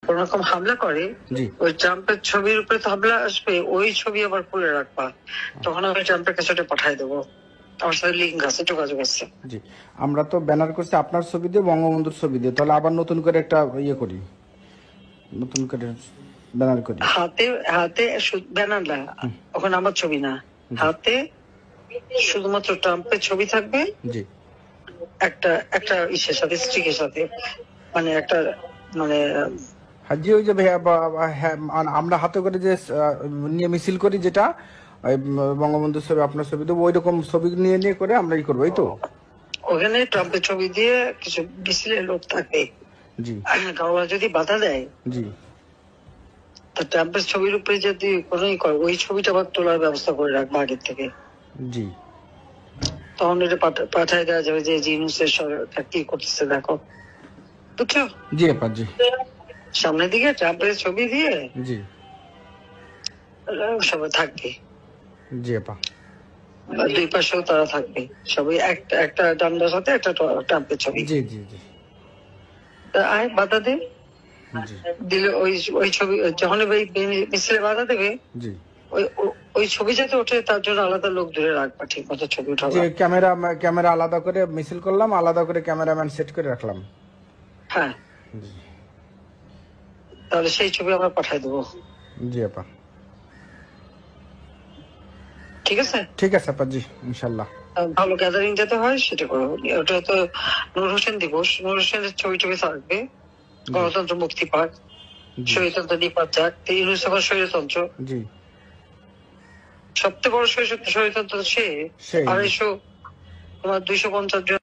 কোন রকম হামলা করে, জি ওই ট্রাম্পের ছবির উপরে তো হামলা আসবে, ওই ছবি আবার খুলে রাখবা, তখন আমি ট্রাম্পের কাছে ওটা পাঠাই দেবো। আমার সাথে লিঙ্ক আছে, যোগাযোগ আছে। জি, আমরা তো ব্যানার করছি আপনার ছবি দিয়ে, বঙ্গবন্ধুর ছবি দিয়ে, তাহলে আবার নতুন করে একটা ইয়ে করি, নতুন করে ব্যানার করি। হাতে হাতে ব্যানার না, ওখানে আমার ছবি না, হাতে শুধুমাত্র ট্রাম্পের ছবি থাকবে, জি একটা একটা ইসের সাথে, স্ট্রিকের সাথে, মানে একটা, মানে হাজি ওই যে হ্যাঁ, আমরা হাতে করে যে নিয়ে মিছিল করি, যেটা ওই বঙ্গবন্ধুর ছবি আপনার ছবি দেবো, ওই রকম ছবি নিয়ে নিয়ে করে আমরা ই করবো, এই তো। ওখানে ট্রাম্পের ছবি দিয়ে কিছু মিছিলের লোক থাকে, জি কারোরা যদি বাধা দেয়, জি তা ট্রাম্পের ছবির উপরে যদি কোনো করে, ওই ছবিটা আবার তোলার ব্যবস্থা করে রাখবো আগের থেকে। জি তখন এটা পাঠায় দেওয়া যাবে যে জিনিসের সরকার কি করতেছে দেখো, বুঝছো? জি আপা জি সামনের দিকে ট্রাম্পের ছবি দিয়ে জি সবাই থাকবে, জি আপা দুই পাশেও তারা থাকবে, সবাই একটা একটা ডান্ডার সাথে একটা ট্রাম্পের ছবি। জি জি জি আয় বাধা দে, জি দিলে ওই ওই ছবি যখন মিছিলে বাধা দেবে, জি ওই ওই ছবি যাতে ওঠে তার জন্য আলাদা লোক ধরে রাখবা, ঠিক মতো ছবি যে উঠাবা। ক্যামেরা আলাদা করে মিছিল করলাম, আলাদা করে ক্যামেরাম্যান সেট করে রাখলাম। হ্যাঁ, জি তাহলে সেই ছবি আমরা পাঠাই দেবো। জি আপা ঠিক আছে, ঠিক আছে আপা জি, ইনশাল্লাহ। ভালো গ্যাদারিং যাতে হয় সেটা করো। ওটা তো নূর হোসেন দিবস, নূর হোসেনের ছবি টবি থাকবে, গণতন্ত্র মুক্তি পাক, স্বৈরতন্ত্র নিপাত যাক, ইউনুস আবার স্বৈরতন্ত্র, জি সবচেয়ে বড় স্বৈরতন্ত্র সে। সেই 250 তোমার 250 জন